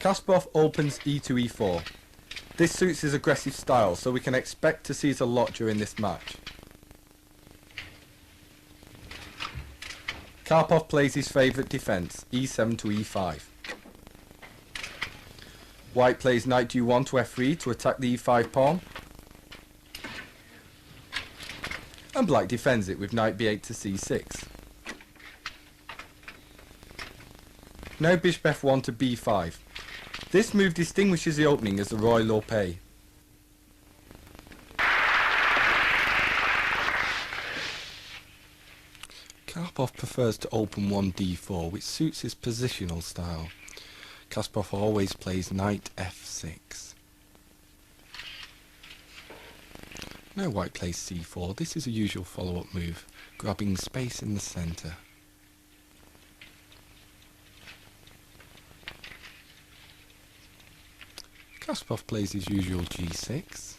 Kasparov opens e2 e4. This suits his aggressive style, so we can expect to seize a lot during this match. Karpov plays his favourite defence, e7 to e5. White plays knight d1 to f3 to attack the e5 pawn. And black defends it with knight b8 to c6. Now bishop f1 to b5. This move distinguishes the opening as the Roy Lopez. Karpov prefers to open 1 d4, which suits his positional style. Kasparov always plays knight f6. Now white plays c4. This is a usual follow-up move, grabbing space in the centre. Kasparov plays his usual g6.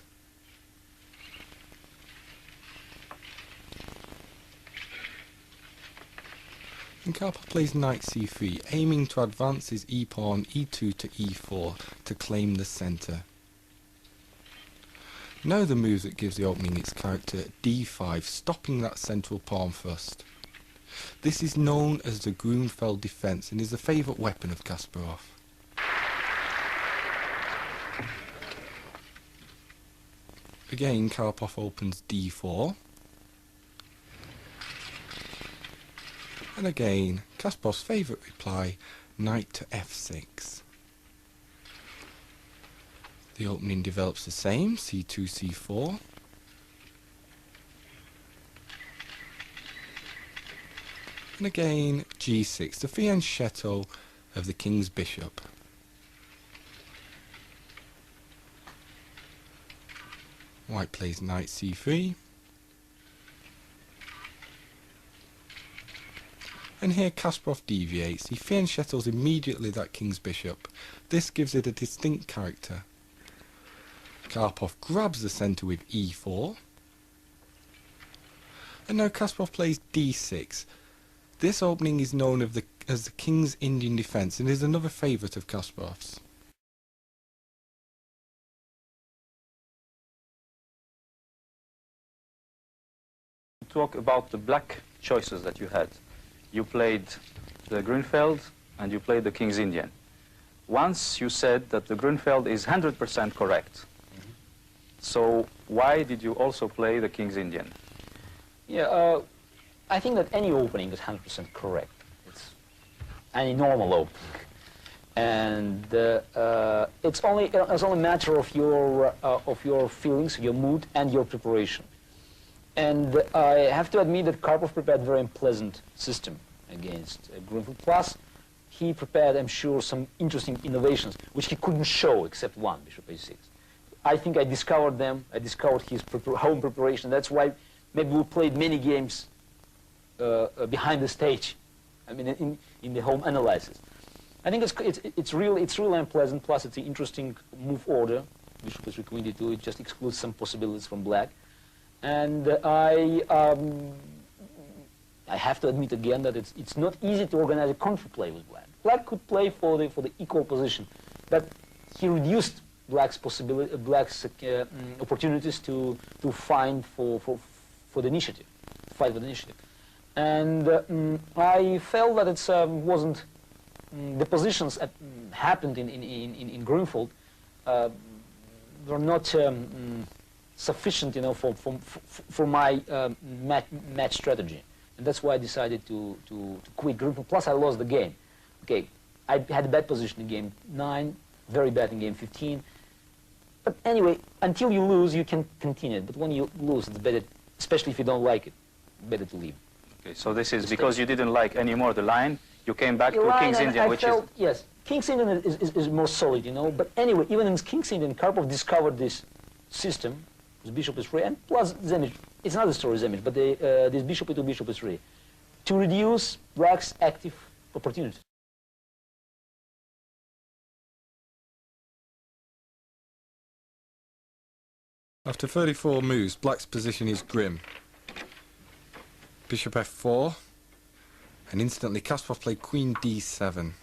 And Karpov plays knight c3, aiming to advance his e-pawn e2 to e4 to claim the centre. Now the move that gives the opening its character, d5, stopping that central pawn first. This is known as the Grunfeld defence and is the favourite weapon of Kasparov. Again, Karpov opens d4. And again, Kasparov's favourite reply, knight to f6. The opening develops the same, c2, c4. And again, g6, the fianchetto of the king's bishop. White plays knight c3. And here Kasparov deviates. He fianchettos immediately that king's bishop. This gives it a distinct character. Karpov grabs the centre with e4. And now Kasparov plays d6. This opening is known as the King's Indian defence and is another favourite of Kasparov's. Talk about the black choices that you had. You played the Grunfeld and you played the King's Indian. Once you said that the Grunfeld is 100% correct. So why did you also play the King's Indian? Yeah, I think that any opening is 100% correct. It's any normal opening. And it's only a matter of your feelings, your mood, and your preparation. And I have to admit that Karpov prepared a very unpleasant system against Grunfeld. Plus, he prepared, I'm sure, some interesting innovations, which he couldn't show except one, bishop a6. I think I discovered them. I discovered his home preparation. That's why maybe we played many games behind the stage. I mean, in the home analysis. I think it's really unpleasant. Plus, it's an interesting move order. Bishop is queen d2. It just excludes some possibilities from black. And I have to admit again that it's not easy to organize a counterplay with black. Black could play for the equal position, but he reduced black's opportunities to find for the initiative, fight for the initiative. And I felt that it wasn't the positions that happened in Grunfeld were not sufficient, you know, for my match strategy, and that's why I decided to quit Grunfeld. Plus, I lost the game. Okay, I had a bad position in game 9, very bad in game 15. But anyway, until you lose, you can continue. But when you lose, it's better, especially if you don't like it, better to leave. Okay, so this is because you didn't like anymore the line. You came back to King's Indian, which is... Yes, King's Indian is more solid, you know. But anyway, even in King's Indian, Karpov discovered this system. This bishop is free, and plus Zemich. It's another story, Zemich, but this bishop to bishop is free to reduce black's active opportunity. After 34 moves, black's position is grim. Bishop f4, and instantly Kasparov played queen d7.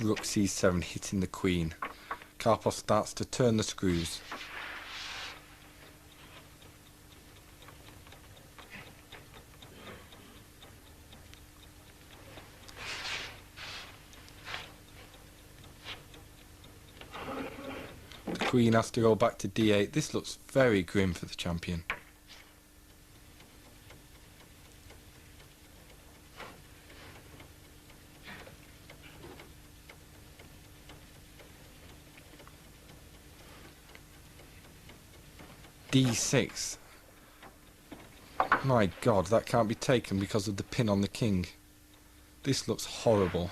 Rook c7, hitting the queen. Karpov starts to turn the screws. The queen has to go back to d8. This looks very grim for the champion. d6. My god, that can't be taken because of the pin on the king. This looks horrible.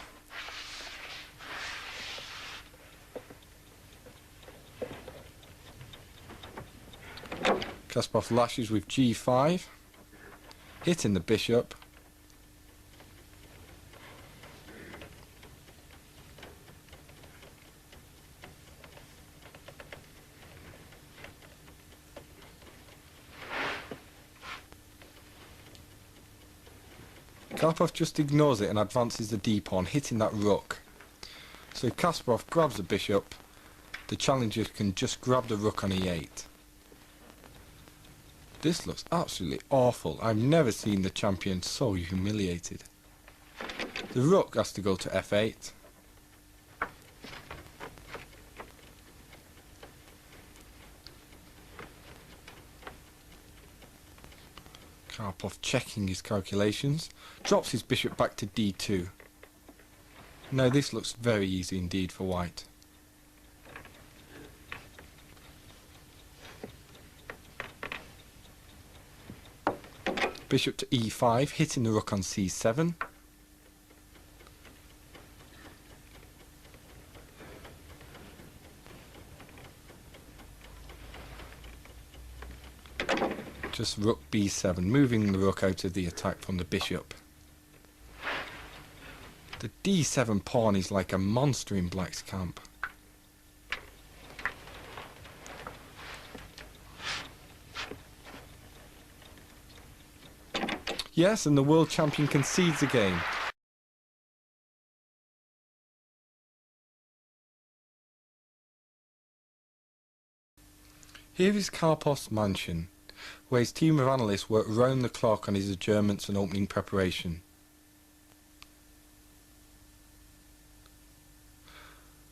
Kasparov lashes with g5, hitting the bishop. Karpov just ignores it and advances the d-pawn, hitting that rook. So if Kasparov grabs the bishop, the challenger can just grab the rook on e8. This looks absolutely awful. I've never seen the champion so humiliated. The rook has to go to f8. Karpov checking his calculations, drops his bishop back to d2. Now this looks very easy indeed for white. Bishop to e5, hitting the rook on c7. Just rook b7, moving the rook out of the attack from the bishop. The d7 pawn is like a monster in black's camp. Yes, and the world champion concedes the game. Here is Karpov's mansion, where his team of analysts work round the clock on his adjournments and opening preparation.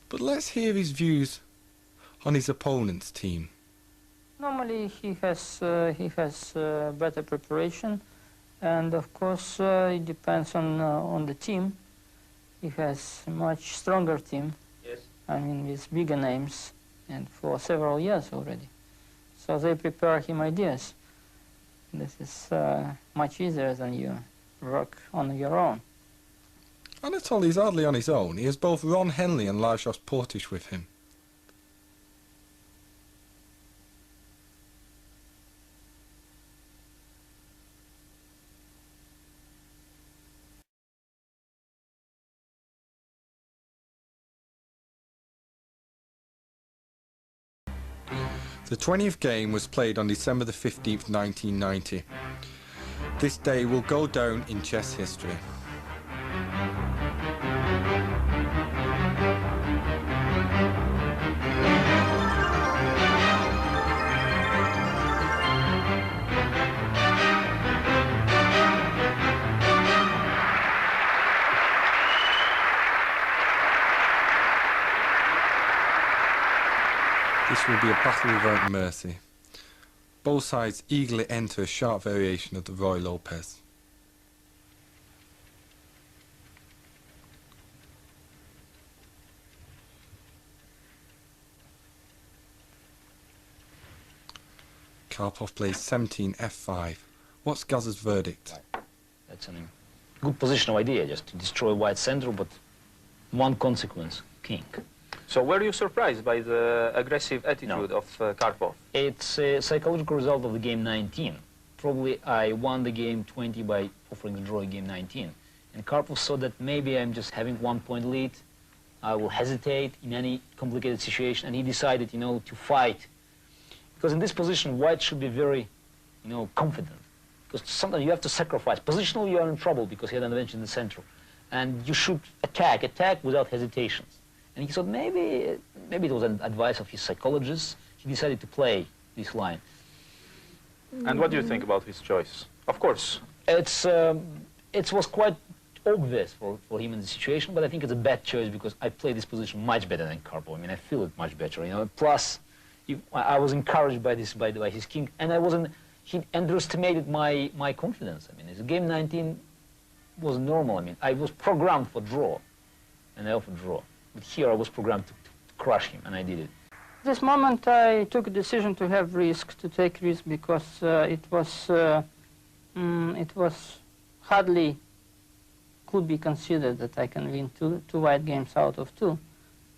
But let's hear his views on his opponent's team. Normally he has better preparation, and of course it depends on the team. He has a much stronger team. Yes. I mean, with bigger names, and for several years already. So they prepare him ideas. This is much easier than you work on your own. Anatoly is hardly on his own. He has both Ron Henley and Lajos Portish with him. The 20th game was played on December the 15th, 1990. This day will go down in chess history. This will be a battle without mercy. Both sides eagerly enter a sharp variation of the Roy Lopez. Karpov plays 17 f5. What's Gaz's verdict? That's a good positional idea, just to destroy white center, but one consequence, king. So were you surprised by the aggressive attitude of Karpov? It's a psychological result of the game 19. Probably I won the game 20 by offering to draw game 19. And Karpov saw that maybe I'm just having 1 point lead. I will hesitate in any complicated situation, and he decided, to fight. Because in this position, white should be very, confident. Because sometimes you have to sacrifice. Positionally, you are in trouble because he had an advantage in the center. and you should attack without hesitations. And he thought maybe it was an advice of his psychologist. He decided to play this line. And what do you think about his choice? Of course. It was quite obvious for him in the situation, but I think it's a bad choice because I play this position much better than Karpov. I mean, I feel it much better, you know. Plus, I was encouraged by his king, and he underestimated my confidence. I mean, his game 19 was normal. I mean, I was programmed for draw, and I often draw. But here I was programmed to crush him, and I did it. This moment I took a decision to take risk, because it was hardly could be considered that I can win two white games out of 2,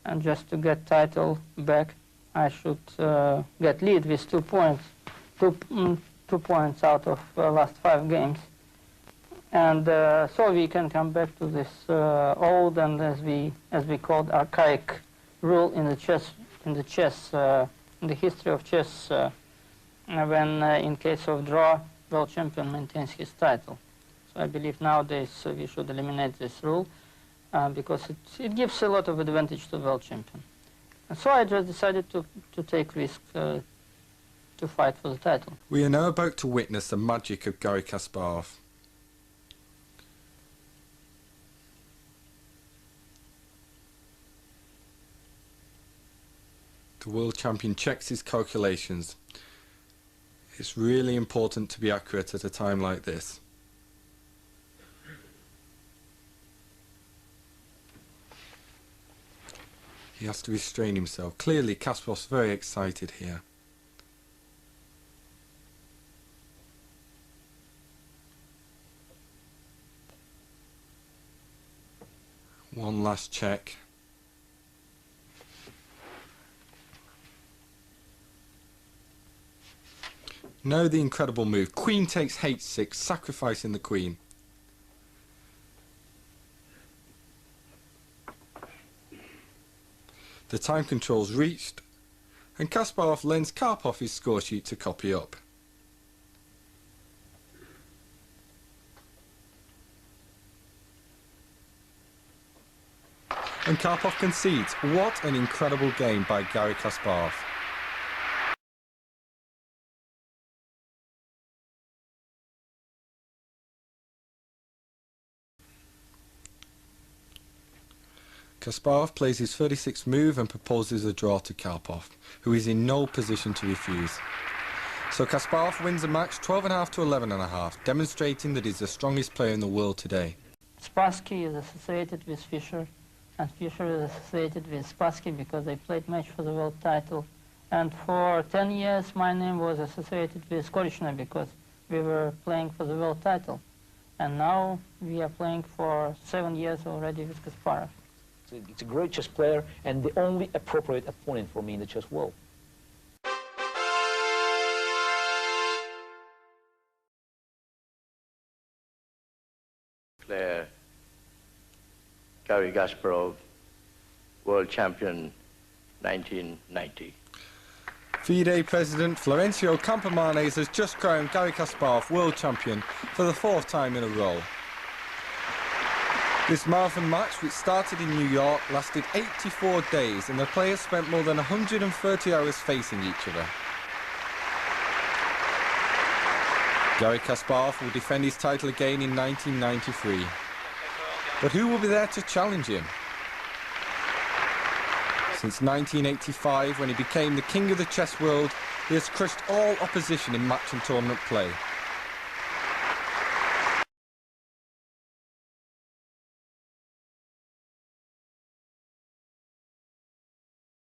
and just to get title back, I should get lead with 2 points, 2 points out of last 5 games, and so we can come back to this old and as we called archaic rule in the history of chess, when in case of draw, world champion maintains his title. So I believe nowadays we should eliminate this rule because it gives a lot of advantage to world champion. And so I just decided to take risk to fight for the title. We are now about to witness the magic of Garry Kasparov. The world champion checks his calculations. It's really important to be accurate at a time like this. He has to restrain himself. Clearly, Kasparov's very excited here. One last check. Now the incredible move. Queen takes h6, sacrificing the queen. The time control's reached, and Kasparov lends Karpov his score sheet to copy up. And Karpov concedes. What an incredible game by Garry Kasparov. Kasparov plays his 36th move and proposes a draw to Karpov, who is in no position to refuse. So Kasparov wins the match 12.5 to 11.5, demonstrating that he's the strongest player in the world today. Spassky is associated with Fischer, and Fischer is associated with Spassky because they played match for the world title. And for 10 years my name was associated with Korichna because we were playing for the world title. And now we are playing for 7 years already with Kasparov. It's a great chess player and the only appropriate opponent for me in the chess world. Player Garry Kasparov, world champion 1990. FIDE President Florencio Campomanes has just crowned Garry Kasparov world champion for the 4th time in a row. This marathon match, which started in New York, lasted 84 days and the players spent more than 130 hours facing each other. Garry Kasparov will defend his title again in 1993. But who will be there to challenge him? Since 1985, when he became the king of the chess world, he has crushed all opposition in match and tournament play.